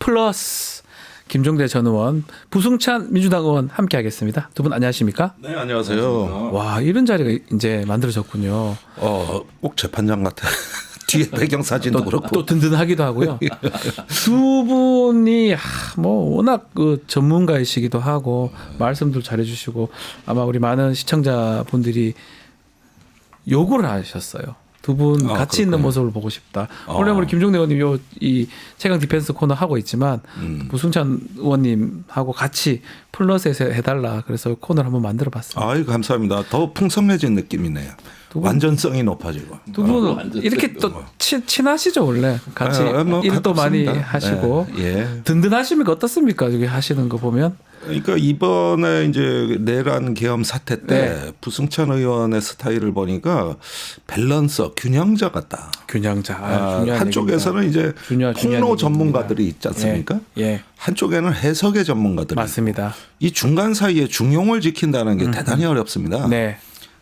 플러스 김종대 전 의원, 부승찬 민주당 의원 함께하겠습니다. 두 분 안녕하십니까? 네, 안녕하세요. 와, 이런 자리가 이제 만들어졌군요. 꼭 재판장 같아. 뒤에 배경 사진도 그렇고. 또 든든하기도 하고요. 두 분이 뭐 워낙 그 전문가이시기도 하고 말씀도 잘해주시고 아마 우리 많은 시청자분들이 요구를 하셨어요. 두 분 같이 있는 모습을 보고 싶다. 원래 우리 김종대 의원님 이 최강 디펜스 코너 하고 있지만 부승찬 의원님하고 같이 플러스에서 해달라. 그래서 코너를 한번 만들어봤습니다. 아유, 감사합니다. 더 풍성해진 느낌이네요. 완전성이 높아지고. 두 분은 이렇게 또 친하시죠 원래 같이 일도 많이 하시고 든든하십니까? 어떻습니까? 여기 하시는 거 보면. 그러니까 이번에 이제 내란 계엄 사태 때 부승찬 의원의 스타일을 보니까 밸런서 균형자 같다. 균형자. 한쪽에서는 이제 폭로 전문가들이 있지 않습니까? 한쪽에는 해석의 전문가들이 맞습니다. 이 중간 사이에 중용을 지킨다는 게 대단히 어렵습니다.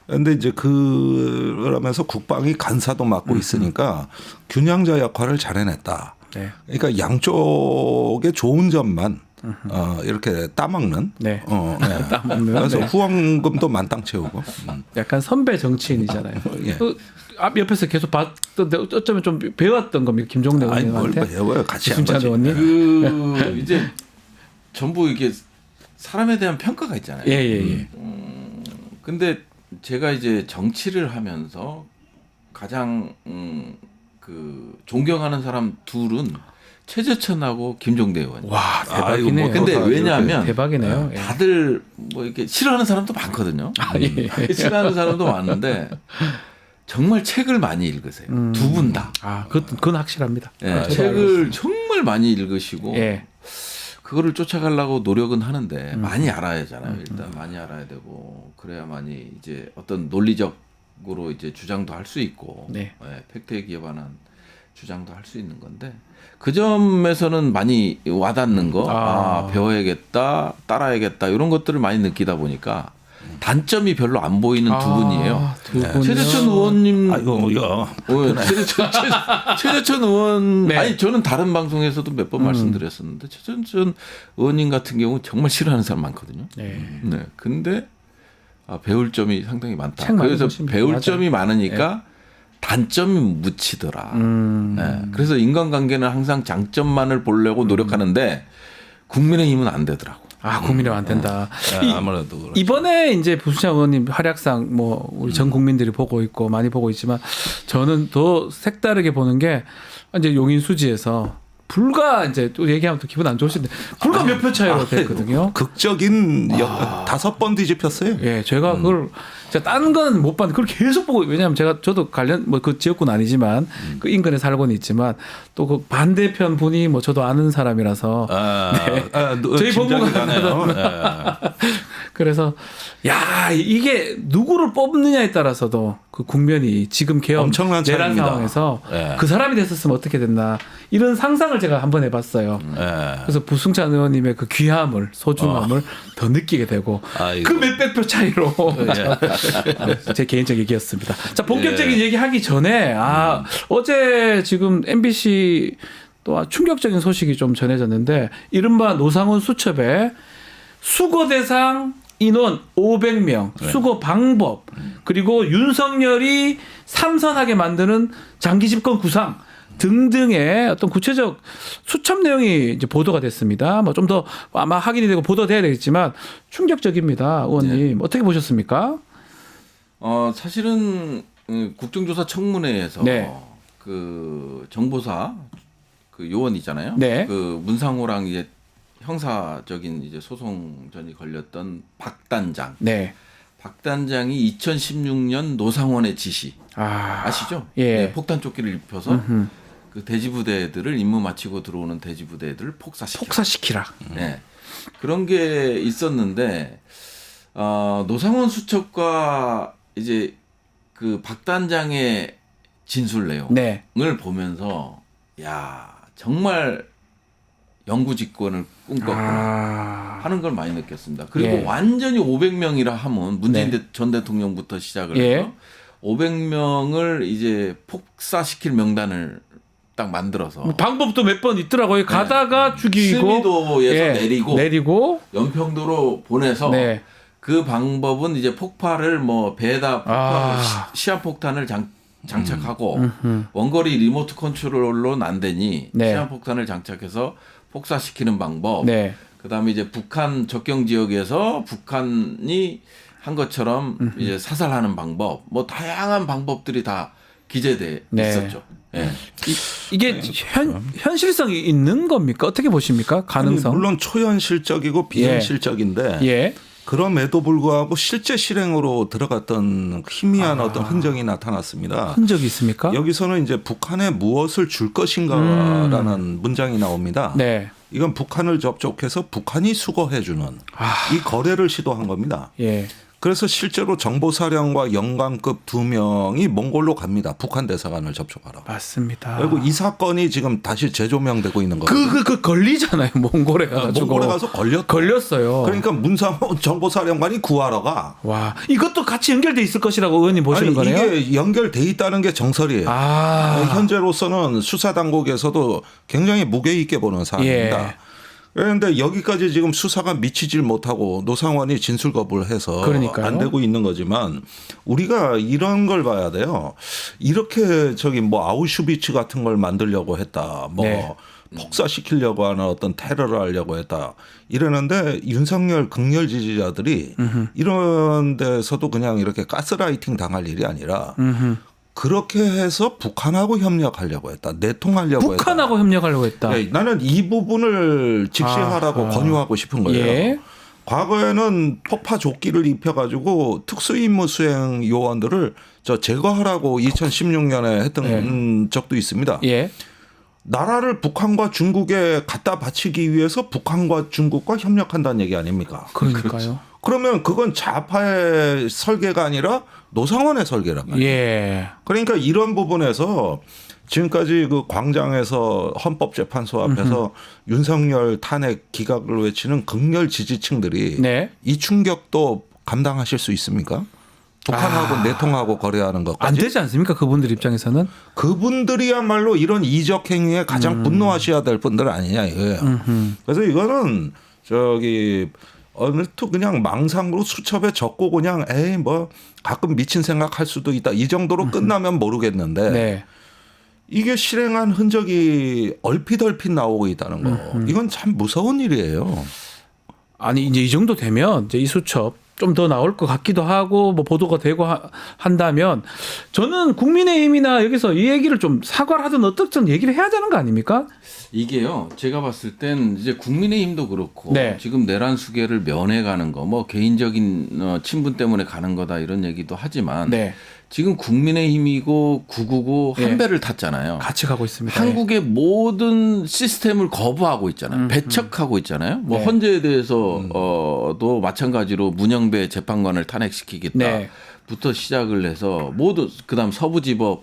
그런데 이제 그러면서 국방이 간사도 맡고 있으니까 균형자 역할을 잘 해냈다. 그러니까 양쪽의 좋은 점만 이렇게 따먹는. 따먹는. 그래서 후원금도 만땅 채우고. 약간 선배 정치인이잖아요. 앞 옆에서 계속 봤던데 어쩌면 좀 배웠던 겁니까 김종대 의원님한테? 뭘 배워요? 같이 한 부승찬 거지. 의원님. 이제 전부 이게 사람에 대한 평가가 있잖아요. 근데 제가 이제 정치를 하면서 가장 그 존경하는 사람 둘은 최재천하고 김종대 의원. 와, 대박이네요. 근데 왜냐하면 대박이네요. 다들 뭐 이렇게 싫어하는 사람도 많거든요. 싫어하는 사람도 많은데 정말 책을 많이 읽으세요. 두 분 다. 그건 확실합니다. 책을 정말 많이 읽으시고 그거를 쫓아가려고 노력은 하는데 많이 알아야잖아요. 일단 많이 알아야 되고 그래야만이 이제 어떤 논리적으로 이제 주장도 할 수 있고 팩트에 기반한 주장도 할 수 있는 건데 그 점에서는 많이 와닿는 거, 배워야겠다, 따라야겠다 이런 것들을 많이 느끼다 보니까 단점이 별로 안 보이는 두 분이에요. 최재천 의원님, 최재천 의원, 아니 저는 다른 방송에서도 몇 번 말씀드렸었는데 최재천 의원님 같은 경우 정말 싫어하는 사람 많거든요. 근데 배울 점이 상당히 많다. 그래서 배울 점이 많으니까 단점이 묻히더라. 그래서 인간관계는 항상 장점만을 보려고 노력하는데 국민의힘은 안 되더라고. 국민의힘 안 된다. 아무래도 그렇죠. 이번에 이제 부승찬 의원님 활약상 뭐 우리 전 국민들이 보고 있고 많이 보고 있지만 저는 더 색다르게 보는 게 이제 용인 수지에서 불과 이제 또 얘기하면 또 기분 안 좋으신데 불과 몇 표 차이로 됐거든요. 극적인 5번 뒤집혔어요. 제가 그걸 제가 다른 건 못 봤는데 그걸 계속 보고 왜냐하면 저도 관련 뭐 그 지역구는 아니지만 그 인근에 살고는 있지만 또 그 반대편 분이 뭐 저도 아는 사람이라서 저희 법무관 그래서 이게 누구를 뽑느냐에 따라서도 그 국면이 지금 계엄 내란 상황에서 그 사람이 됐었으면 어떻게 됐나 이런 상상을 제가 한번 해봤어요. 그래서 부승찬 의원님의 그 귀함을 소중함을 더 느끼게 되고 그 몇백 표 차이로 제 개인적 얘기였습니다. 자, 본격적인 얘기하기 전에 어제 지금 MBC 또 충격적인 소식이 좀 전해졌는데 이른바 노상훈 수첩에 수거 대상 인원 500명, 수거 방법, 그리고 윤석열이 삼선하게 만드는 장기 집권 구상 등등의 어떤 구체적 수첩 내용이 이제 보도가 됐습니다. 뭐 좀 더 아마 확인이 되고 보도돼야 되겠지만 충격적입니다, 의원님. 어떻게 보셨습니까? 사실은 국정조사 청문회에서 그 정보사 그 요원이잖아요. 그 문상호랑 이제 형사적인 이제 소송전이 걸렸던 박 단장. 박 단장이 2016년 노상원의 지시 아시죠? 폭탄 조끼를 입혀서 그 대지부대들을 임무 마치고 들어오는 대지부대들을 폭사시키라. 그런 게 있었는데 노상원 수첩과 이제 그 박 단장의 진술 내용을 보면서 정말 영구집권을 꿈꿨구나 하는 걸 많이 느꼈습니다. 그리고 완전히 500명이라 하면 문재인 전 대통령부터 시작을 해서 500명을 이제 폭사시킬 명단을 딱 만들어서 방법도 몇 번 있더라고요. 가다가 죽이고 스미도에서 내리고 연평도로 보내서 네. 그 방법은 이제 폭발을 뭐 배에다 시한폭탄을 장착하고 원거리 리모트 컨트롤로는 안 되니 네. 시한폭탄을 장착해서 폭사시키는 방법. 네. 그다음에 이제 북한 접경 지역에서 북한이 한 것처럼 이제 사살하는 방법, 뭐 다양한 방법들이 다 기재돼 네. 있었죠. 예. 이게 현실성이 있는 겁니까? 어떻게 보십니까? 가능성? 아니, 물론 초현실적이고 비현실적인데 예. 그럼에도 불구하고 실제 실행으로 들어갔던 희미한 어떤 흔적이 나타났습니다. 흔적이 있습니까? 여기서는 이제 북한에 무엇을 줄 것인가라는 문장이 나옵니다. 네. 이건 북한을 접촉해서 북한이 수거해주는 이 거래를 시도한 겁니다. 예. 그래서 실제로 정보사령과 영관급 2명이 몽골로 갑니다. 북한 대사관을 접촉하러. 맞습니다. 그리고 이 사건이 지금 다시 재조명되고 있는 거예요. 그 걸리잖아요. 몽골에 가가지고. 몽골에 가서 걸렸어요. 그러니까 문상호 정보사령관이 구하러 가. 와, 이것도 같이 연결돼 있을 것이라고 의원님 보시는 거네요. 이게 연결돼 있다는 게 정설이에요. 현재로서는 수사 당국에서도 굉장히 무게 있게 보는 사안입니다. 예. 그런데 여기까지 지금 수사가 미치질 못하고 노상원이 진술 거부를 해서 그러니까요. 안 되고 있는 거지만 우리가 이런 걸 봐야 돼요. 이렇게 뭐 아우슈비츠 같은 걸 만들려고 했다. 네. 폭사시키려고 하는 어떤 테러를 하려고 했다. 이러는데 윤석열 극렬 지지자들이 이런 데서도 그냥 이렇게 가스라이팅 당할 일이 아니라 그렇게 해서 북한하고 협력하려고 했다. 내통하려고 했다. 북한하고 협력하려고 했다. 네, 나는 이 부분을 직시하라고 권유하고 싶은 거예요. 예. 과거에는 폭파 조끼를 입혀가지고 특수임무 수행 요원들을 제거하라고 2016년에 했던 적도 있습니다. 예. 나라를 북한과 중국에 갖다 바치기 위해서 북한과 중국과 협력한다는 얘기 아닙니까? 그러니까요. 그러면 그건 좌파의 설계가 아니라 노상원의 설계란 말이에요. 예. 그러니까 이런 부분에서 지금까지 그 광장에서 헌법재판소 앞에서 윤석열 탄핵 기각을 외치는 극렬 지지층들이 네. 이 충격도 감당하실 수 있습니까? 북한하고 내통하고 거래하는 것까지. 안 되지 않습니까? 그분들 입장에서는. 그분들이야말로 이런 이적 행위에 가장 분노하셔야 될 분들 아니냐 이거예요. 그래서 이거는 어느 또 그냥 망상으로 수첩에 적고 그냥 뭐 가끔 미친 생각할 수도 있다. 이 정도로 끝나면 모르겠는데 네. 이게 실행한 흔적이 얼핏 나오고 있다는 거. 이건 참 무서운 일이에요. 아니 이제 이 정도 되면 이제 이 수첩 좀 더 나올 것 같기도 하고 뭐 보도가 되고 한다면 저는 국민의힘이나 여기서 이 얘기를 좀 사과를 하든 어떻든 얘기를 해야 되는 거 아닙니까? 이게요. 제가 봤을 땐 이제 국민의힘도 그렇고 네. 지금 내란 수계를 면해가는 거 뭐 개인적인 친분 때문에 가는 거다 이런 얘기도 하지만 네. 지금 국민의힘이고 999 한 예. 배를 탔잖아요. 같이 가고 있습니다. 한국의 모든 시스템을 거부하고 있잖아요. 배척하고 있잖아요. 뭐 네. 헌재에 대해서도 마찬가지로 문영배 재판관을 탄핵시키겠다부터 네. 시작을 해서 모두 그다음 서부지법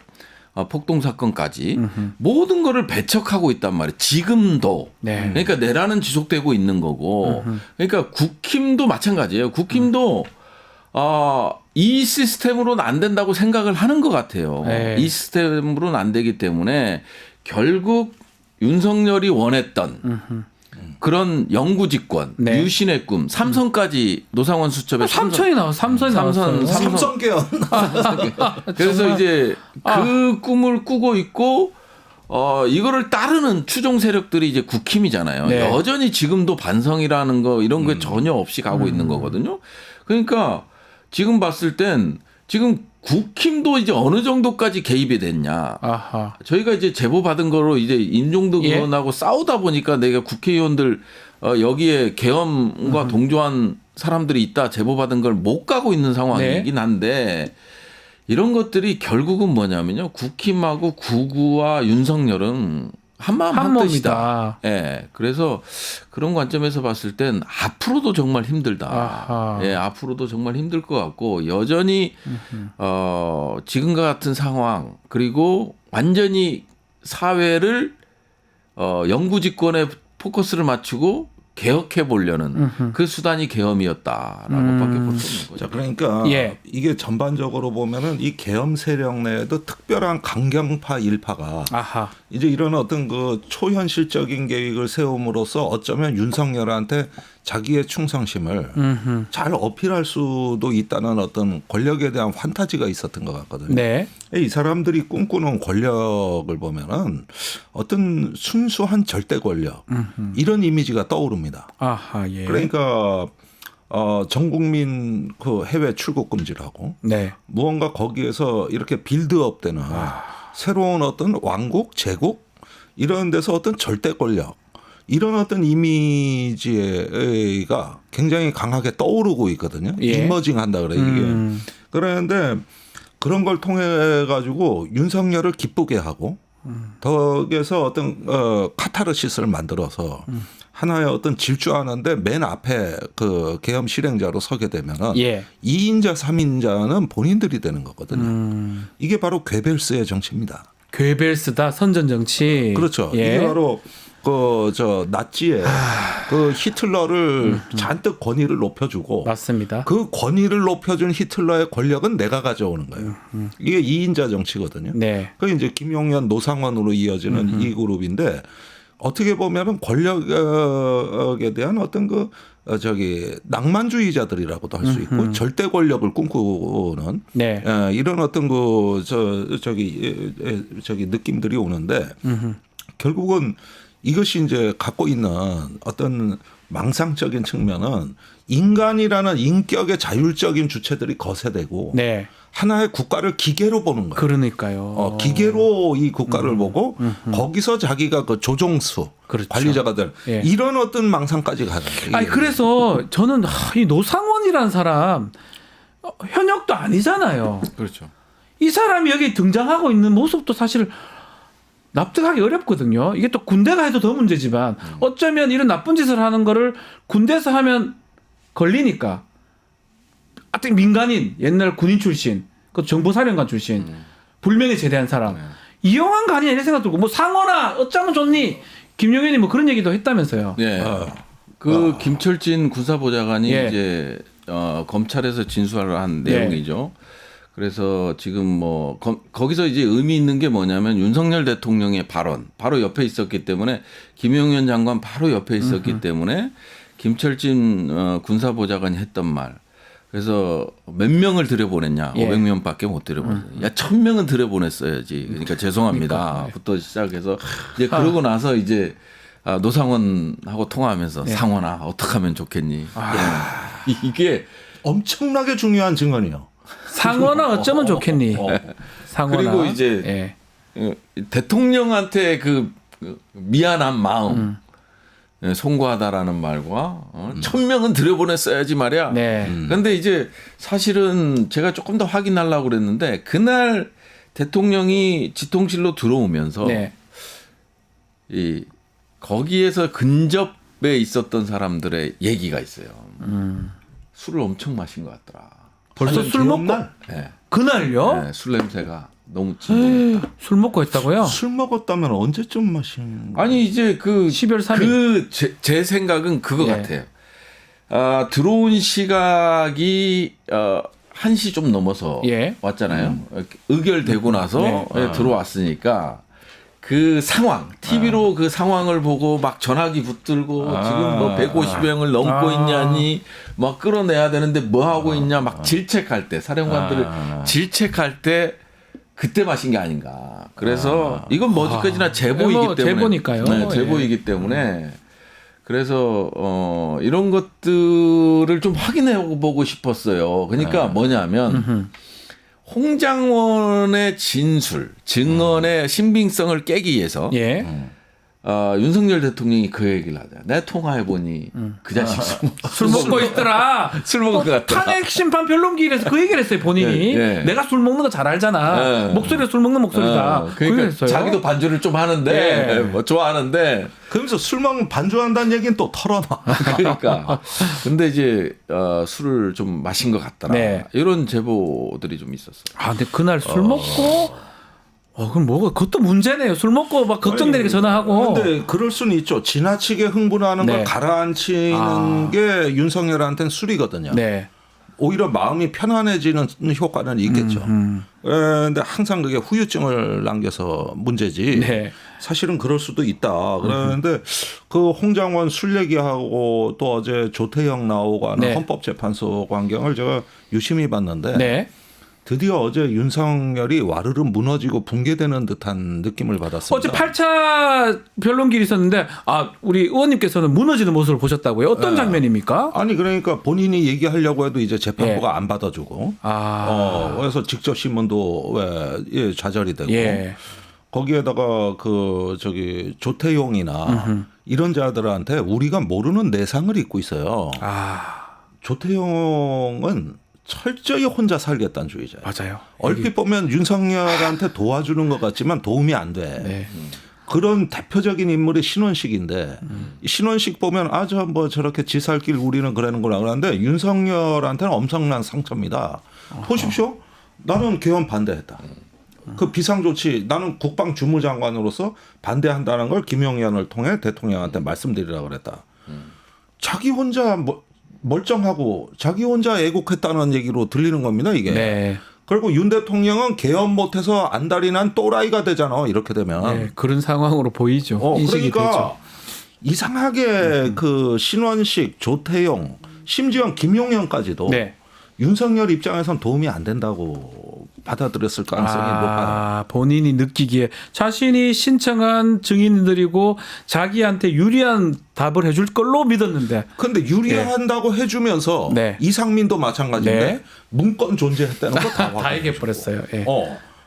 폭동 사건까지 모든 거를 배척하고 있단 말이에요. 지금도. 네. 그러니까 내란은 지속되고 있는 거고. 그러니까 국힘도 마찬가지예요. 국힘도 이 시스템으로는 안 된다고 생각을 하는 것 같아요. 네. 이 시스템으로는 안 되기 때문에 결국 윤석열이 원했던 그런 영구집권, 네. 유신의 꿈, 삼선까지 노상원 수첩에 삼선이 나왔어요. 삼선이 나왔어요. 삼성계열. 그래서 이제 그 꿈을 꾸고 있고 이거를 따르는 추종 세력들이 이제 국힘이잖아요. 네. 여전히 지금도 반성이라는 거 이런 게 전혀 없이 가고 있는 거거든요. 그러니까 지금 봤을 땐 지금 국힘도 이제 어느 정도까지 개입이 됐냐. 아하. 저희가 이제 제보 받은 거로 이제 임종덕 예. 의원하고 싸우다 보니까 내가 국회의원들 여기에 계엄과 동조한 사람들이 있다 제보 받은 걸 못 가고 있는 상황이긴 한데 이런 것들이 결국은 뭐냐면요. 국힘하고 구구와 윤석열은 한마음 한뜻이다. 예. 그래서 그런 관점에서 봤을 땐 앞으로도 정말 힘들다. 아하. 예, 앞으로도 정말 힘들 것 같고 여전히 지금과 같은 상황 그리고 완전히 사회를 영구집권에 포커스를 맞추고 개혁해 보려는 그 수단이 계엄이었다라고밖에 볼 수 없는 거죠. 자, 그러니까 이게 전반적으로 보면은 이 계엄 세력 내에도 특별한 강경파 일파가 이제 이런 어떤 그 초현실적인 계획을 세움으로써 어쩌면 윤석열한테 자기의 충성심을 잘 어필할 수도 있다는 어떤 권력에 대한 판타지가 있었던 것 같거든요. 네. 이 사람들이 꿈꾸는 권력을 보면은 어떤 순수한 절대 권력 이런 이미지가 떠오릅니다. 예. 그러니까 전 국민 그 해외 출국 금지를 하고 무언가 거기에서 이렇게 빌드업되는 새로운 어떤 왕국, 제국 이런 데서 어떤 절대 권력 이런 어떤 이미지가 굉장히 강하게 떠오르고 있거든요. 이머징 한다 그래 이게. 그런데 그런 걸 통해 가지고 윤석열을 기쁘게 하고 덕에서 어떤 카타르시스를 만들어서 하나의 어떤 질주하는데 맨 앞에 그 계엄 실행자로 서게 되면은 2인자, 3인자는 본인들이 되는 거거든요. 이게 바로 괴벨스의 정치입니다. 괴벨스다 선전 정치. 그렇죠. 이게 바로 나치의 그 히틀러를 잔뜩 권위를 높여주고 맞습니다. 그 권위를 높여준 히틀러의 권력은 내가 가져오는 거예요. 이게 2인자 정치거든요. 그 이제 김용현, 노상원으로 이어지는 이 그룹인데 어떻게 보면은 권력에 대한 어떤 그 낭만주의자들이라고도 할 수 있고 절대 권력을 꿈꾸는 이런 어떤 느낌들이 오는데 결국은 이것이 이제 갖고 있는 어떤 망상적인 측면은 인간이라는 인격의 자율적인 주체들이 거세되고 하나의 국가를 기계로 보는 거예요. 그러니까요. 기계로 이 국가를 보고 거기서 자기가 그 조종수 관리자가 될 이런 어떤 망상까지 가는 거예요. 아니 그래서 저는 이 노상원이라는 사람 현역도 아니잖아요. 그렇죠. 이 사람이 여기 등장하고 있는 모습도 사실 납득하기 어렵거든요. 이게 또 군대가 해도 더 문제지만 어쩌면 이런 나쁜 짓을 하는 거를 군대에서 하면 걸리니까 하여튼 민간인 옛날 군인 출신 그 정보사령관 출신 불명예 제대한 사람 이용한 거 아니냐 이런 생각 들고 뭐 상원아 어쩌면 좋니 김용현이 뭐 그런 얘기도 했다면서요. 김철진 군사보좌관이 이제 검찰에서 진술을 한 내용이죠. 그래서 지금 뭐 거기서 이제 의미 있는 게 뭐냐면 윤석열 대통령의 발언 바로 옆에 있었기 때문에 김용현 장관 바로 옆에 있었기 때문에 김철진 군사보좌관이 했던 말. 그래서 몇 명을 들여보냈냐? 500명밖에 못 들여보냈어요. 야 1000명은 들여보냈어야지. 그러니까 죄송합니다.부터 시작해서 이제 그러고 나서 이제 노상원하고 통화하면서 상원아 어떻게 하면 좋겠니? 이게 엄청나게 중요한 증언이요. 상원아 어쩌면 좋겠니? 상원아. 그리고 이제 대통령한테 그 미안한 마음 송구하다라는 말과 1000명은 들여보냈어야지 말이야. 그런데 이제 사실은 제가 조금 더 확인하려고 그랬는데 그날 대통령이 지통실로 들어오면서 이 거기에서 근접에 있었던 사람들의 얘기가 있어요. 술을 엄청 마신 것 같더라. 벌써 술 먹고? 그날요? 술 냄새가 너무 진동했다. 술 먹고 했다고요? 술 먹었다면 언제쯤 마신? 아니 이제 그 12월 3일. 제 생각은 그거 같아요. 들어온 시각이 1시 좀 넘어서 왔잖아요. 의결되고 나서 들어왔으니까 그 상황, TV로 그 상황을 보고 막 전화기 붙들고 지금 뭐 150명을 넘고 있냐니 막 끌어내야 되는데 뭐 하고 있냐 막 질책할 때 사령관들을 질책할 때 그때 마신 게 아닌가. 그래서 이건 뭐지까지나 제보이기 때문에 제보니까요. 제보이기 때문에 그래서 이런 것들을 좀 확인해 보고 싶었어요. 그러니까 뭐냐면 홍장원의 진술, 증언의 신빙성을 깨기 위해서 윤석열 대통령이 그 얘기를 하자. 내가 통화해보니 그 자식 술 먹고 있더라. 술 먹은 것 같더라. 탄핵 심판 변론기일에서 그 얘기를 했어요. 본인이. 내가 술 먹는 거 잘 알잖아. 목소리가 술 먹는 목소리다. 그러니까 자기도 반주를 좀 하는데 뭐 좋아하는데 그러면서 술 먹으면 반주한다는 얘기는 또 털어놔. 그러니까. 근데 이제 술을 좀 마신 것 같더라. 이런 제보들이 좀 있었어요. 근데 그날 술 먹고 그럼 그것도 문제네요. 술 먹고 막 걱정되니까 전화하고. 근데 그럴 수는 있죠. 지나치게 흥분하는 걸 네. 가라앉히는 게 윤석열한테는 술이거든요. 네. 오히려 마음이 편안해지는 효과는 있겠죠. 그런데 항상 그게 후유증을 남겨서 문제지. 네. 사실은 그럴 수도 있다. 그런데 그 홍장원 술 얘기하고 또 어제 조태영 나오고 하는 네. 헌법재판소 광경을 제가 유심히 봤는데 네. 드디어 어제 윤석열이 와르르 무너지고 붕괴되는 듯한 느낌을 받았습니다. 어제 8차 변론길이 있었는데 우리 의원님께서는 무너지는 모습을 보셨다고요? 어떤 장면입니까? 아니 그러니까 본인이 얘기하려고 해도 이제 재판부가 안 받아주고 그래서 직접 신문도 좌절이 되고 거기에다가 조태용이나 이런 자들한테 우리가 모르는 내상을 입고 있어요. 조태용은 철저히 혼자 살겠다는 주의자예요. 맞아요. 얼핏 보면 윤석열한테 도와주는 것 같지만 도움이 안 돼. 네. 그런 대표적인 인물이 신원식인데 신원식 보면 저 뭐 저렇게 지살길 우리는 그러는구나 그러는데 윤석열한테는 엄청난 상처입니다. 보십시오. 나는 개헌 반대했다. 그 비상조치 나는 국방주무장관으로서 반대한다는 걸 김용현을 통해 대통령한테 말씀드리라고 그랬다. 자기 혼자 멀쩡하고 자기 혼자 애국했다는 얘기로 들리는 겁니다 이게. 네. 그리고 윤 대통령은 개헌 못해서 안달이 난 또라이가 되잖아 이렇게 되면. 네, 그런 상황으로 보이죠. 인식이 그러니까 되죠. 이상하게 그 신원식, 조태용, 심지어 김용현까지도 윤석열 입장에선 도움이 안 된다고 받아들였을 가능성이 높아요. 본인이 느끼기에 자신이 신청한 증인들이고 자기한테 유리한 답을 해줄 걸로 믿었는데. 그런데 유리한다고 해주면서 이상민도 마찬가지인데 문건 존재했다는 거 다 얘기해버렸어요.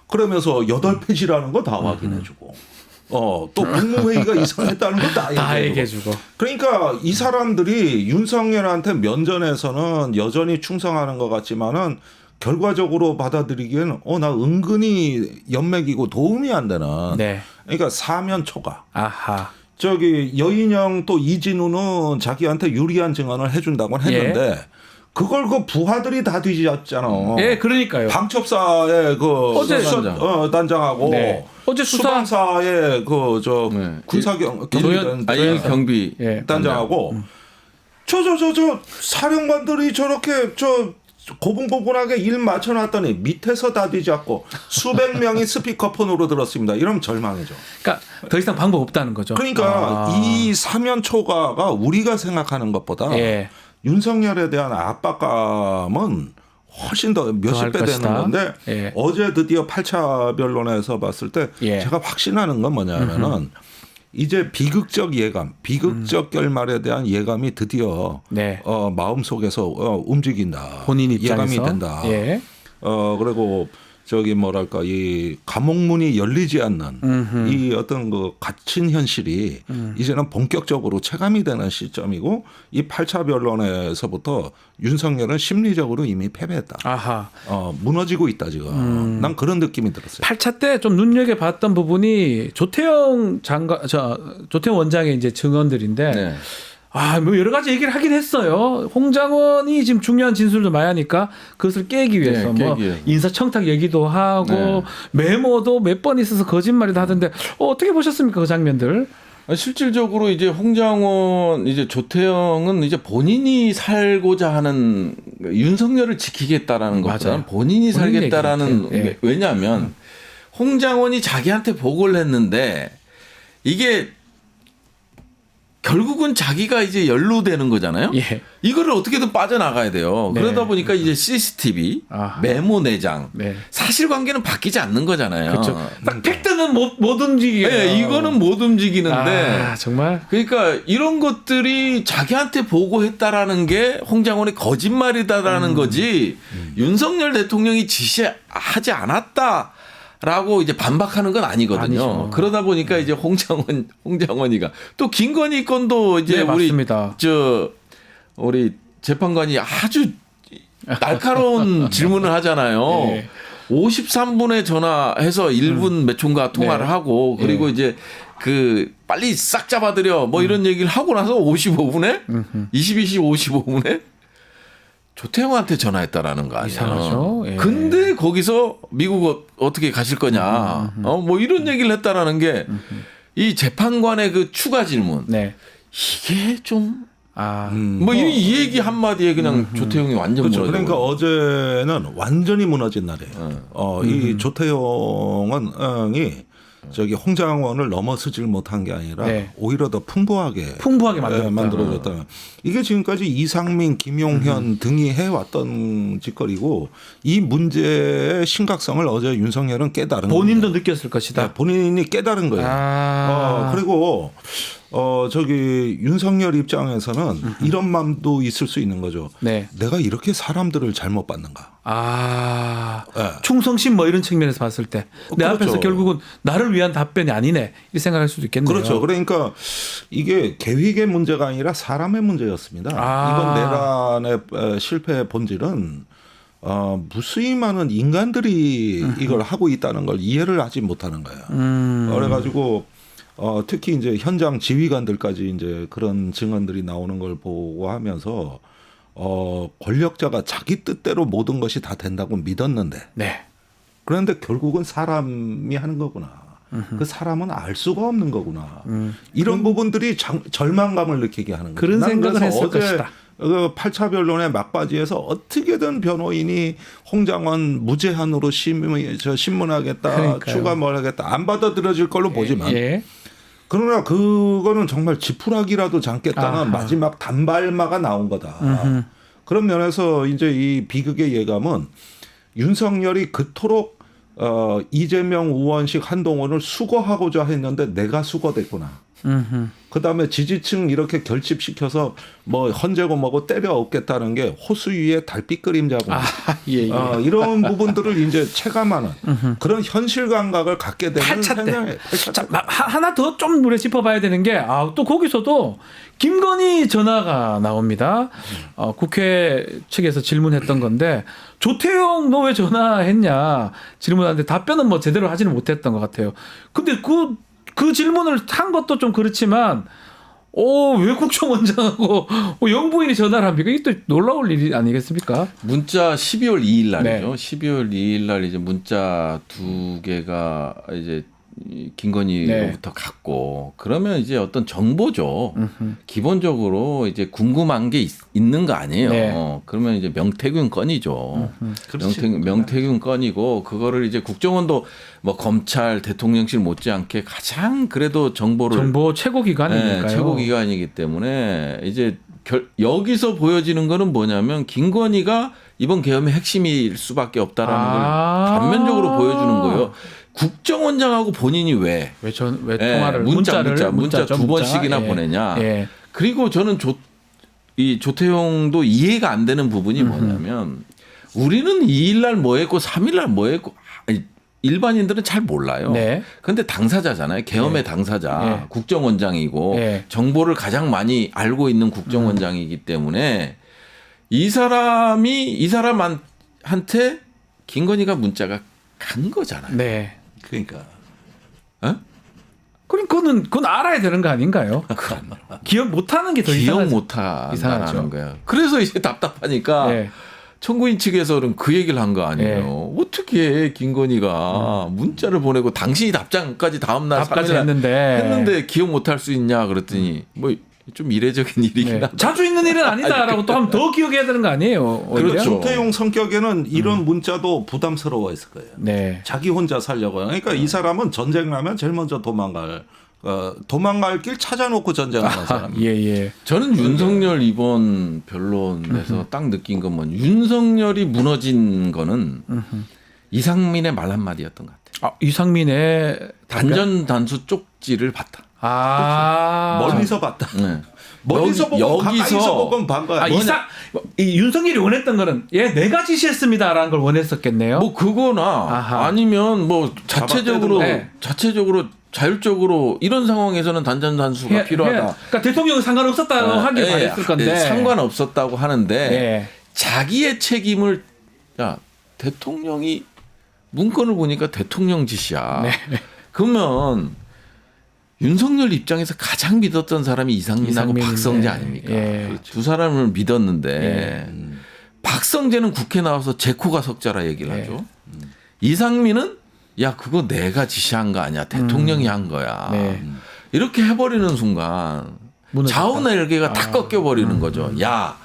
그러면서 8페이지라는 거 다 확인해주고. 또 국무회의가 이상했다는 거 다 얘기해주고. 그러니까 이 사람들이 윤석열한테 면전에서는 여전히 충성하는 것 같지만은 결과적으로 받아들이기에는 나 은근히 연맥이고 도움이 안 되는. 그러니까 사면 초과. 여인영 또 이진우는 자기한테 유리한 증언을 해준다고 했는데 그걸 그 부하들이 다 뒤집었잖아. 그러니까요. 방첩사의 어제 단장하고 어제 수방사의 경비 단장하고 저 사령관들이 저렇게 고분고분하게 일 맞춰놨더니 밑에서 다 뒤잡고 수백 명이 스피커폰으로 들었습니다. 이러면 절망이죠. 그러니까 더 이상 방법 없다는 거죠. 그러니까 이 사면 초과가 우리가 생각하는 것보다 윤석열에 대한 압박감은 훨씬 더 몇십 배 되는 건데 어제 드디어 8차 변론에서 봤을 때 제가 확신하는 건 뭐냐면은 이제 비극적 예감, 비극적 결말에 대한 예감이 드디어 마음속에서 움직인다. 본인 입장에서. 예감이 된다. 그리고 이 감옥문이 열리지 않는 이 어떤 그 갇힌 현실이 이제는 본격적으로 체감이 되는 시점이고 이 8차 변론에서부터 윤석열은 심리적으로 이미 패배했다. 무너지고 있다 지금. 난 그런 느낌이 들었어요. 8차 때 좀 눈여겨봤던 부분이 조태영 원장의 이제 증언들인데 뭐 여러 가지 얘기를 하긴 했어요. 홍장원이 지금 중요한 진술도 많이 하니까 그것을 깨기 위해서 인사청탁 얘기도 하고 메모도 몇 번 있어서 거짓말이도 하던데 어떻게 보셨습니까 그 장면들? 실질적으로 이제 홍장원, 이제 조태영은 이제 본인이 살고자 하는 윤석열을 지키겠다라는 것보다는 본인이 살겠다라는 왜냐하면 홍장원이 자기한테 보고를 했는데 이게 결국은 자기가 이제 연루되는 거잖아요. 이거를 어떻게든 빠져나가야 돼요. 그러다 보니까 이제 CCTV, 메모 내장, 사실관계는 바뀌지 않는 거잖아요. 그렇죠. 딱 팩트는 못 움직이게. 이거는 못 움직이는데. 정말. 그러니까 이런 것들이 자기한테 보고했다라는 게 홍장원의 거짓말이다라는 거지. 윤석열 대통령이 지시하지 않았다. 라고 이제 반박하는 건 아니거든요. 아니죠. 그러다 보니까 이제 홍장원이가 또 김건희 건도 이제 우리 재판관이 아주 날카로운 질문을 하잖아요. 53분에 전화해서 1분 몇 초인가 통화를 하고 그리고 이제 빨리 싹 잡아들여 뭐 이런 얘기를 하고 나서 55분에 22시 55분에 조태용한테 전화했다라는 거 아니에요. 이상하죠. 예. 근데 거기서 미국 어떻게 가실 거냐. 뭐 이런 얘기를 했다라는 게 이 재판관의 그 추가 질문. 네. 이게 좀 뭐 이 얘기 한마디에 그냥 조태용이 완전 그렇죠. 무너져. 그러니까 어제는 완전히 무너진 날이에요. 이 조태용이 저기 홍장원을 넘어서질 못한 게 아니라 네. 오히려 더 풍부하게 만들어졌다. 이게 지금까지 이상민, 김용현 등이 해왔던 짓거리고 이 문제의 심각성을 어제 윤석열은 깨달은 본인도 겁니다. 느꼈을 것이다. 네, 본인이 깨달은 거예요. 그리고 저기 윤석열 입장에서는 이런 마음도 있을 수 있는 거죠. 네. 내가 이렇게 사람들을 잘못 받는가? 네. 충성심 뭐 이런 측면에서 봤을 때 내 그렇죠. 앞에서 결국은 나를 위한 답변이 아니네 이 생각할 수도 있겠네요. 그렇죠. 그러니까 이게 계획의 문제가 아니라 사람의 문제였습니다. 이번 내란의 실패의 본질은 무수히 많은 인간들이 이걸 하고 있다는 걸 이해를 하지 못하는 거예요. 그래가지고 특히 이제 현장 지휘관들까지 이제 그런 증언들이 나오는 걸 보고 하면서 권력자가 자기 뜻대로 모든 것이 다 된다고 믿었는데 네. 그런데 결국은 사람이 하는 거구나. 그 사람은 알 수가 없는 거구나. 이런 부분들이 절망감을 느끼게 하는 거예요. 그런 생각을 했을 것이다. 그 8차 변론의 막바지에서 어떻게든 변호인이 홍장원 무제한으로 신문하겠다, 그러니까요. 추가 뭘 하겠다 안 받아들여질 걸로 보지만 예. 그러나 그거는 정말 지푸라기라도 잠겠다는 마지막 단발마가 나온 거다. 그런 면에서 이제 이 비극의 예감은 윤석열이 그토록 이재명, 우원식, 한동훈을 수거하고자 했는데 내가 수거됐구나. 그다음에 지지층 이렇게 결집시켜서 뭐 헌재고 뭐고 때려 엎겠다는 게 호수 위에 달빛 그림자고 예. 이런 부분들을 이제 체감하는 그런 현실 감각을 갖게 되는 8차 때. 자, 하나 더 좀 우리 짚어봐야 되는 게 또 거기서도 김건희 전화가 나옵니다. 국회 측에서 질문했던 건데 조태용 너 왜 전화했냐 질문하는데 답변은 뭐 제대로 하지는 못했던 것 같아요. 근데 그 질문을 한 것도 좀 그렇지만 왜 국정원장하고 영부인이 전화를 합니까? 이게 또 놀라울 일이 아니겠습니까? 문자 12월 2일 날이죠. 네. 12월 2일 날 이제 문자 2개가 이제 김건희로부터 갔고 그러면 이제 어떤 정보죠. 기본적으로 이제 궁금한 게 있는 거 아니에요. 네. 그러면 이제 명태균 건이죠. 명태균 건이고 그거를 이제 국정원도 뭐 검찰 대통령실 못지않게 가장 그래도 정보 최고기관이니까요. 네, 최고기관이기 때문에 이제 여기서 보여지는 거는 뭐냐면 김건희가 이번 계엄의 핵심일 수밖에 없다라는 걸 단면적으로 보여주는 거예요. 국정원장하고 본인이 왜 통화를 문자 두 번씩이나 보내냐. 예. 그리고 저는 이 조태용도 이해가 안 되는 부분이 뭐냐면 우리는 2일 날 뭐 했고 3일 날 뭐 했고 일반인들은 잘 몰라요. 그런데 당사자잖아요. 계엄의 당사자. 국정원장이고 정보를 가장 많이 알고 있는 국정원장이기 때문에 이 사람한테 김건희가 문자가 간 거잖아요. 네. 그러니까. 그건 알아야 되는 거 아닌가요? 기억 못하는 게 더 기억 못한다는 거야. 그래서 이제 답답하니까 청구인 측에서는 그 얘기를 한 거 아니에요. 어떻게 김건희가 문자를 보내고 당신이 답장까지 다음날 했는데 기억 못할 수 있냐 그랬더니 뭐 좀 이례적인 일이긴 하다. 자주 있는 일은 아니다라고 또 하면 더 기억해야 되는 거 아니에요? 그리고 조태용 성격에는 이런 문자도 부담스러워했을 거예요. 자기 혼자 살려고. 그러니까 이 사람은 전쟁 나면 제일 먼저 도망갈 길 찾아놓고 전쟁하는 사람. 저는 윤석열 이번 변론에서 딱 느낀 건 뭐냐. 윤석열이 무너진 거는 이상민의 말 한마디였던 것 같아요. 이상민의 단전단수 쪽지를 봤다. 멀리서 봤다. 네. 멀리서 보고 가까이서 보고 반 거야. 윤석열이 원했던 거는 내가 지시했습니다라는 걸 원했었겠네요. 뭐 그거나 아니면 뭐 자체적으로 자율적으로 이런 상황에서는 단전단수가 필요하다. 그러니까 대통령은 상관없었다고 하길 바랬을 건데 상관없었다고 하는데 자기의 책임을 대통령이 문건을 보니까 대통령 지시야. 그러면 윤석열 입장에서 가장 믿었던 사람이 이상민하고 박성재 아닙니까? 두 사람을 믿었는데 박성재는 국회 나와서 제 코가 석자라 얘기를 네. 하죠. 이상민은 야 그거 내가 지시한 거 아니야. 대통령이 한 거야. 네. 이렇게 해버리는 순간 무너졌다. 좌우날개가 다 꺾여버리는 거죠. 야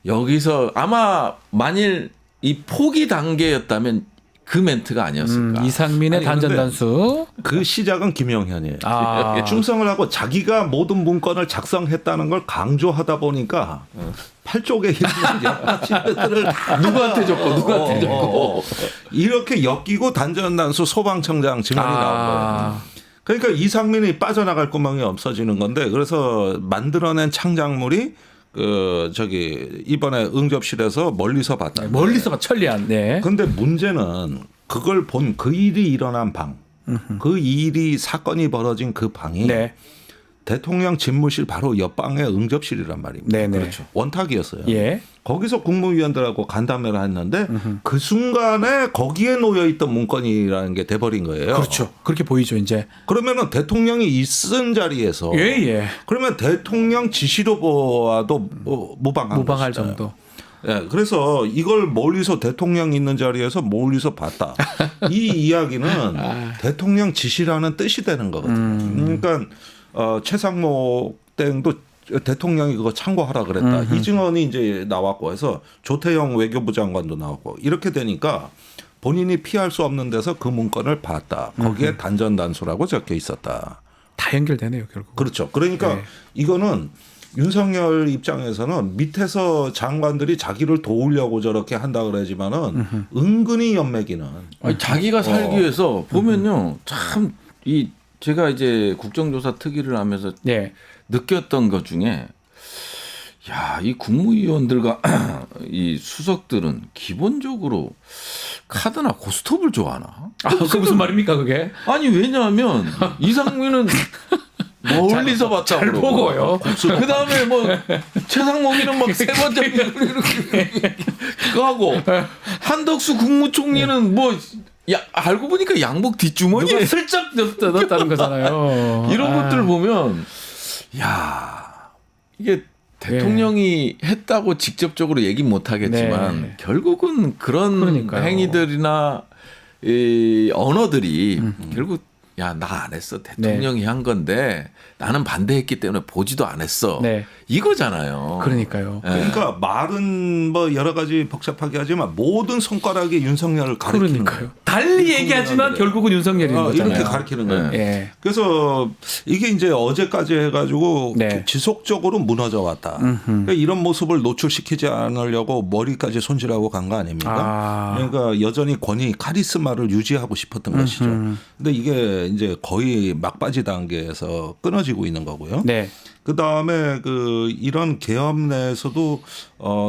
여기서 아마 만일 이 포기 단계였다면 그 멘트가 아니었을까. 이상민의 아니, 단전 근데 단수. 그 시작은 김영현이에요. 아. 충성을 하고 자기가 모든 문건을 작성했다는 걸 강조하다 보니까 팔쪽에 있는 여러 친구들을 다 누구한테 줬고 누구한테 줬고 이렇게 엮이고 단전단수 소방청장 증언이 나온 거예요. 그러니까 이상민이 빠져나갈 구멍이 없어지는 건데 그래서 만들어낸 창작물이 이번에 응접실에서 멀리서 봤다. 네, 멀리서 봐 천리안. 네. 근데 문제는 그걸 본 그 일이 일어난 방, 그 일이 사건이 벌어진 그 방이 네. 대통령 집무실 바로 옆방의 응접실이란 말입니다. 네네. 그렇죠. 원탁이었어요. 예. 거기서 국무위원들하고 간담회를 했는데 그 순간에 거기에 놓여 있던 문건이라는 게 돼버린 거예요. 그렇죠. 그렇게 보이죠 이제. 그러면은 대통령이 있은 자리에서 예. 그러면 대통령 지시로 보아도 무방한 무방할 것이다. 정도. 예, 그래서 이걸 멀리서 대통령 있는 자리에서 멀리서 봤다. 이 이야기는 대통령 지시라는 뜻이 되는 거거든요. 그러니까 최상목 땡도 대통령이 그거 참고하라 그랬다. 이 증언이 이제 나왔고 해서 조태영 외교부 장관도 나왔고 이렇게 되니까 본인이 피할 수 없는 데서 그 문건을 봤다. 거기에 단전단수라고 적혀 있었다. 다 연결되네요 결국. 그렇죠. 그러니까 네. 이거는 윤석열 입장에서는 밑에서 장관들이 자기를 도우려고 저렇게 한다 그러지만은 은근히 연맥이는 아니, 자기가 살기 위해서 보면요 참 이 제가 이제 국정조사 특위를 하면서 네. 느꼈던 것 중에 야, 이 국무위원들과 이 수석들은 기본적으로 카드나 고스톱을 좋아하나? 그 무슨 말입니까 그게? 아니 왜냐하면 이상민은 멀리서 봤다고 잘 보고요. 그 다음에 뭐 최상목이는 막 세 번째 이렇게 그거 하고 한덕수 국무총리는 뭐 알고 보니까 양복 뒷주머니에 누가 슬쩍 넣었다는 거잖아요. 이런 것들 보면 야 이게 대통령이 했다고 직접적으로 얘기 못 하겠지만 네. 결국은 그런 그러니까요. 행위들이나 이 언어들이 결국 야 나 안 했어 대통령이 한 건데 나는 반대했기 때문에 보지도 안 했어 네. 이거잖아요. 그러니까요. 네. 그러니까 말은 뭐 여러 가지 복잡하게 하지만 모든 손가락이 윤석열을 가리키는 그러니까요. 달리 얘기하지만 결국은 윤석열인 거잖아요. 이렇게 가리키는 거예요. 예. 그래서 이게 이제 어제까지 해가지고 네. 지속적으로 무너져 왔다. 그러니까 이런 모습을 노출시키지 않으려고 머리까지 손질하고 간 거 아닙니까? 그러니까 여전히 권위 카리스마를 유지하고 싶었던 것이죠. 근데 이게 이제 거의 막바지 단계에서 끊어지고 있는 거고요. 네. 그 다음에 이런 계엄 내에서도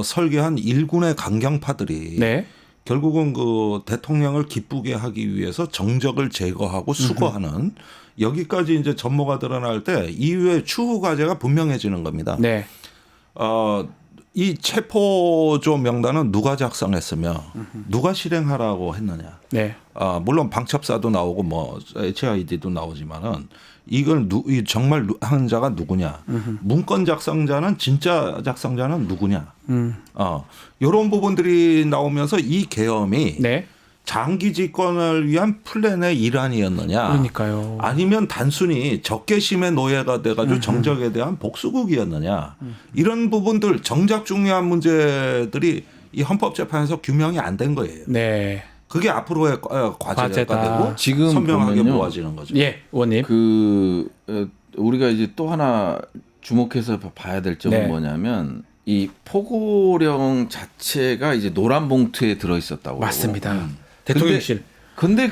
설계한 일군의 강경파들이 네. 결국은 그 대통령을 기쁘게 하기 위해서 정적을 제거하고 수거하는 여기까지 이제 전모가 드러날 때 이후에 추후 과제가 분명해지는 겁니다. 네. 이 체포조 명단은 누가 작성했으며 누가 실행하라고 했느냐. 네. 물론 방첩사도 나오고 뭐 HID도 나오지만은 이걸 정말 한 자가 누구냐. 문건 작성자는 진짜 작성자는 누구냐. 이런 부분들이 나오면서 이 계엄이 네. 장기 집권을 위한 플랜의 일환이었느냐. 그러니까요. 아니면 단순히 적개심의 노예가 돼가지고 정적에 대한 복수극이었느냐. 이런 부분들 정작 중요한 문제들이 이 헌법재판에서 규명이 안 된 거예요. 네. 그게 앞으로의 과제가 되고 지금 선명하게 보면요. 모아지는 거죠. 예, 의원님. 우리가 이제 또 하나 주목해서 봐야 될 점은 네. 뭐냐면 이 포고령 자체가 이제 노란 봉투에 들어 있었다고. 맞습니다. 대통령실. 근데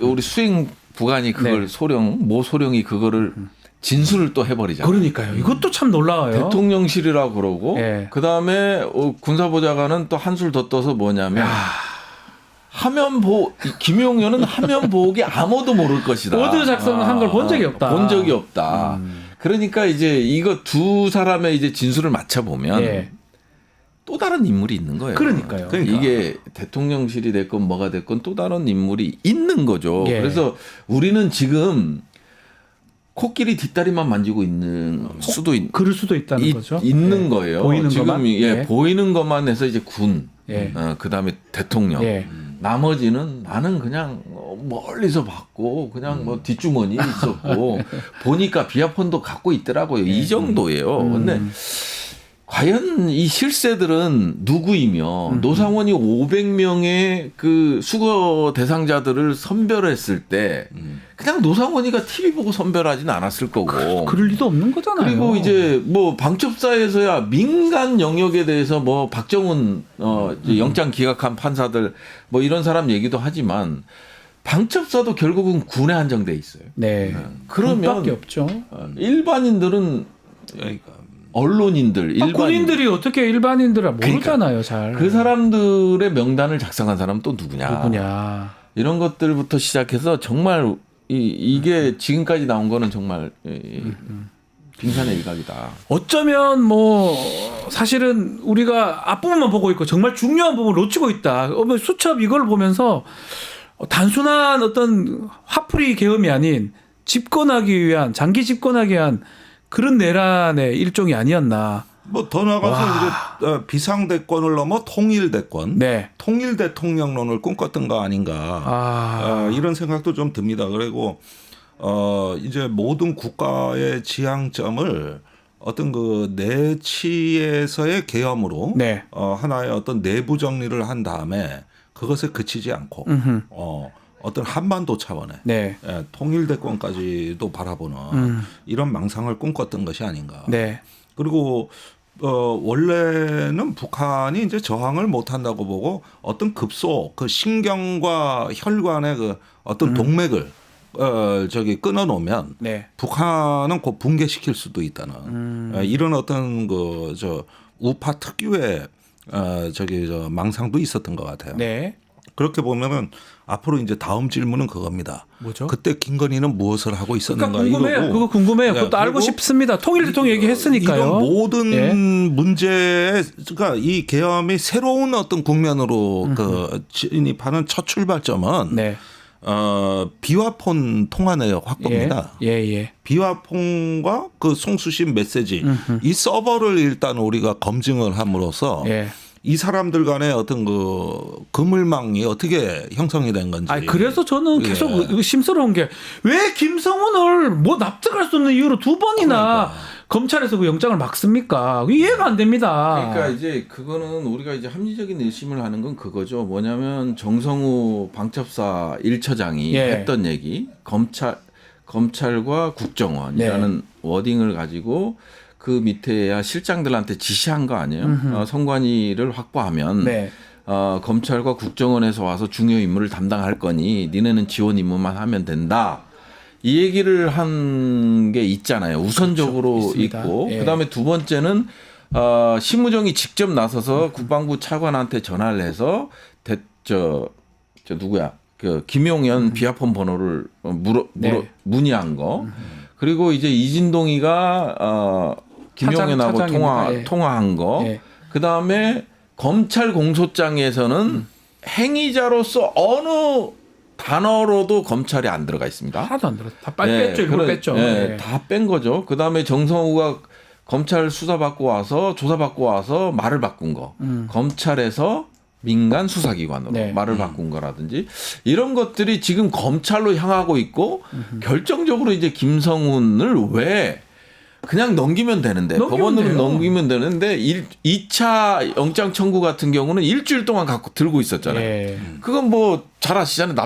우리 수행 부관이 그걸 네. 모 소령이 그거를 진술을 또 해버리잖아요. 그러니까요. 이것도 참 놀라워요. 대통령실이라고 그러고 네. 그다음에 군사보좌관은 또 한술 더 떠서 뭐냐면 김용현은 화면 보기 아무도 모를 것이다. 워드 작성한 걸 본 적이 없다. 본 적이 없다. 그러니까 이제 이거 두 사람의 이제 진술을 맞춰 보면 예. 또 다른 인물이 있는 거예요. 그러니까요. 이게 대통령실이 됐건 뭐가 됐건 또 다른 인물이 있는 거죠. 예. 그래서 우리는 지금 코끼리 뒷다리만 만지고 있는 수도 그럴 수도 있다는 거죠. 있는 거예요. 보이는 지금 것만? 보이는 것만 해서 이제 군, 예. 그다음에 대통령. 나머지는 나는 그냥 멀리서 봤고 그냥 뭐 뒷주머니에 있었고 보니까 비아폰도 갖고 있더라고요. 이 정도예요. 근데 과연 이 실세들은 누구이며 노상원이 500명의 그 수거 대상자들을 선별했을 때 그냥 노상원이가 TV 보고 선별하지는 않았을 거고. 그럴 리도 없는 거잖아요. 그리고 이제 뭐 방첩사에서야 민간 영역에 대해서 뭐 박정훈 이제 영장 기각한 판사들 뭐 이런 사람 얘기도 하지만 방첩사도 결국은 군에 한정돼 있어요. 네. 그러면 군밖에 없죠. 일반인들은 언론인들, 군인들이 어떻게 일반인들을 모르잖아요, 잘. 그 사람들의 명단을 작성한 사람은 또 누구냐? 이런 것들부터 시작해서 정말 이게 지금까지 나온 거는 정말 빙산의 일각이다. 어쩌면 뭐 사실은 우리가 앞부분만 보고 있고 정말 중요한 부분을 놓치고 있다. 수첩 이걸 보면서 단순한 어떤 화풀이 계엄이 아닌 집권하기 위한 장기 집권하기 위한 그런 내란의 일종이 아니었나. 뭐 더 나가서 이제 비상대권을 넘어 통일대권, 통일대통령론을 꿈꿨던 거 아닌가 이런 생각도 좀 듭니다. 그리고 이제 모든 국가의 지향점을 어떤 그 내치에서의 계엄으로 하나의 어떤 내부 정리를 한 다음에 그것에 그치지 않고 어떤 한반도 차원의 통일대권까지도 바라보는 이런 망상을 꿈꿨던 것이 아닌가. 그리고 원래는 북한이 이제 저항을 못한다고 보고 어떤 급소, 그 신경과 혈관의 그 어떤 동맥을 끊어놓으면 북한은 곧 붕괴시킬 수도 있다는 이런 어떤 그 우파 특유의 망상도 있었던 것 같아요. 그렇게 보면은 앞으로 이제 다음 질문은 그겁니다. 뭐죠? 그때 김건희는 무엇을 하고 있었는가? 궁금해요. 그거 궁금해요. 그것도 알고 싶습니다. 통일대통령 얘기했으니까요. 이런 모든 문제가 이 계엄이 새로운 어떤 국면으로 그 진입하는 첫 출발점은 비화폰 통화내역 확보입니다. 비화폰과 그 송수신 메시지 이 서버를 일단 우리가 검증을 함으로써 이 사람들 간의 어떤 그 그물망이 어떻게 형성이 된 건지. 그래서 저는 계속 의심스러운 게 왜 김성훈을 뭐 납득할 수 없는 이유로 두 번이나 검찰에서 그 영장을 막습니까? 이해가 안 됩니다. 그러니까 이제 그거는 우리가 이제 합리적인 의심을 하는 건 그거죠. 뭐냐면 정성우 방첩사 1처장이 했던 얘기, 검찰과 국정원이라는 워딩을 가지고 그 밑에야 실장들한테 지시한 거 아니에요? 선관위를 확보하면 검찰과 국정원에서 와서 중요 임무를 담당할 거니 니네는 지원 임무만 하면 된다. 이 얘기를 한 게 있잖아요. 우선적으로 있고 그다음에 두 번째는 심우정이 직접 나서서 국방부 차관한테 전화를 해서 누구야? 그 김용현 비아폰 번호를 문의한 거. 그리고 이제 이진동이가 김용현하고 통화한 거. 그다음에 검찰 공소장에서는 행위자로서 어느 단어로도 검찰이 안 들어가 있습니다. 하나도 안 들어가. 다 빨리 뺐죠. 일부러 뺐죠. 다 뺀 거죠. 그다음에 정성우가 검찰 수사받고 와서 조사받고 와서 말을 바꾼 거. 검찰에서 민간 수사기관으로 말을 바꾼 거라든지 이런 것들이 지금 검찰로 향하고 있고 결정적으로 이제 김성훈을 왜 그냥 넘기면 되는데 법원으로 넘기면 되는데 2차 영장 청구 같은 경우는 일주일 동안 갖고 들고 있었잖아요. 그건 뭐 잘 아시잖아요.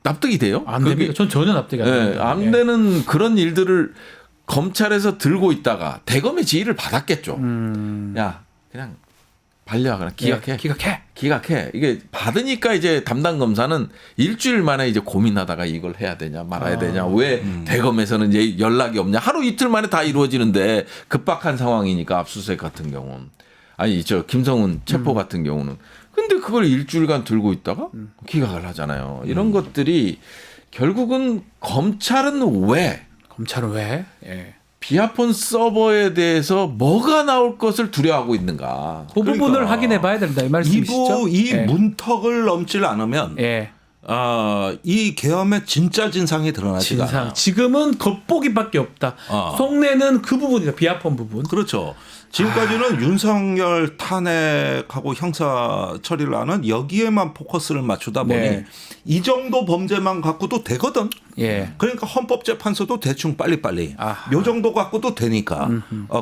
납득이 돼요? 안 됩니다. 전 전혀 납득이 안 됩니다. 안 되는 그런 일들을 검찰에서 들고 있다가 대검의 지휘를 받았겠죠. 야 그냥 반려하거나 기각해. 이게 받으니까 이제 담당 검사는 일주일 만에 이제 고민하다가 이걸 해야 되냐 말아야 되냐. 왜 대검에서는 이제 연락이 없냐. 하루 이틀 만에 다 이루어지는데 급박한 상황이니까 압수수색 같은 경우는. 아니 김성훈 체포 같은 경우는. 근데 그걸 일주일간 들고 있다가 기각을 하잖아요. 이런 것들이 결국은 검찰은 왜? 비아폰 서버에 대해서 뭐가 나올 것을 두려워하고 있는가. 그 부분을 확인해 봐야 된다 이 말씀이시죠? 이 문턱을 넘질 않으면 이 계엄의 진짜 진상이 드러나지가 않아요. 지금은 겉보기밖에 없다. 속내는 그 부분이다. 비아폰 부분. 그렇죠. 지금까지는 윤석열 탄핵하고 형사 처리를 하는 여기에만 포커스를 맞추다 보니 네. 이 정도 범죄만 갖고도 되거든. 예. 그러니까 헌법재판소도 대충 빨리빨리 요 정도 갖고도 되니까.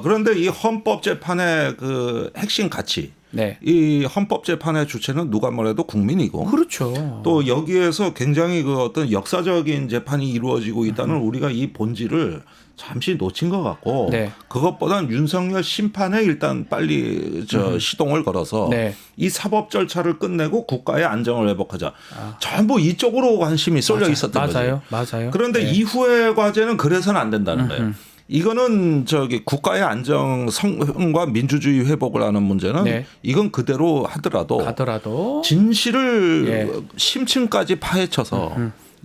그런데 이 헌법재판의 그 핵심 가치, 네. 이 헌법재판의 주체는 누가 뭐래도 국민이고. 그렇죠. 또 여기에서 굉장히 그 어떤 역사적인 재판이 이루어지고 있다는 우리가 이 본질을 잠시 놓친 것 같고 네. 그것보다는 윤석열 심판에 일단 빨리 시동을 걸어서 네. 이 사법 절차를 끝내고 국가의 안정을 회복하자. 전부 이쪽으로 관심이 쏠려 있었던 거죠. 맞아요. 그런데 네. 이후의 과제는 그래서는 안 된다는 거예요. 이거는 국가의 안정성과 민주주의 회복을 하는 문제는 네. 이건 그대로 하더라도 진실을 예. 심층까지 파헤쳐서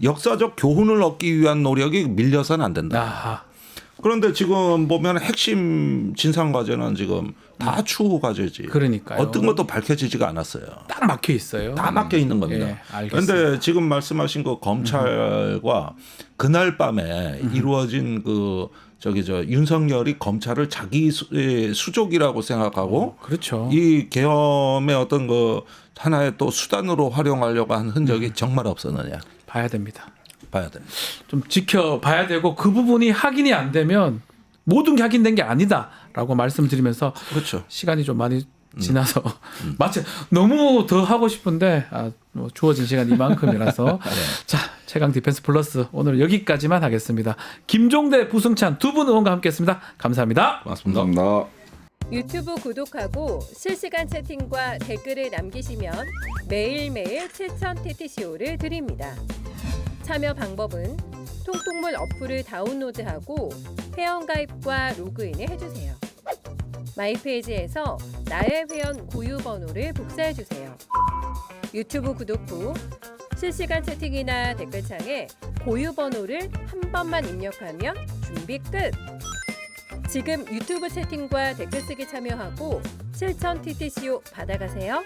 역사적 교훈을 얻기 위한 노력이 밀려서는 안 된다. 아하. 그런데 지금 보면 핵심 진상 과제는 지금 다 추후 과제지. 그러니까요. 어떤 것도 밝혀지지가 않았어요. 딱 막혀 있어요. 다 막혀 있는 겁니다. 예, 알겠습니다. 그런데 지금 말씀하신 그 검찰과 그날 밤에 이루어진 윤석열이 검찰을 자기 수족이라고 생각하고 그렇죠. 이 계엄의 어떤 그 하나의 또 수단으로 활용하려고 한 흔적이 정말 없었느냐. 봐야 됩니다. 봐야 됩니다. 좀 지켜봐야 되고 그 부분이 확인이 안 되면 모든 게 확인된 게 아니다라고 말씀드리면서 그렇죠. 시간이 좀 많이 지나서 마치 너무 더 하고 싶은데 뭐 주어진 시간이 이만큼이라서 네. 자 최강 디펜스 플러스 오늘 여기까지만 하겠습니다. 김종대, 부승찬 두 분 의원과 함께했습니다. 감사합니다. 고맙습니다. 감사합니다. 유튜브 구독하고 실시간 채팅과 댓글을 남기시면 매일매일 7,000TTCO를 드립니다. 참여 방법은 통통물 어플을 다운로드하고 회원가입과 로그인을 해주세요. 마이페이지에서 나의 회원 고유 번호를 복사해주세요. 유튜브 구독 후 실시간 채팅이나 댓글창에 고유 번호를 한 번만 입력하면 준비 끝! 지금 유튜브 채팅과 댓글 쓰기 참여하고 7,000TTCO 받아가세요.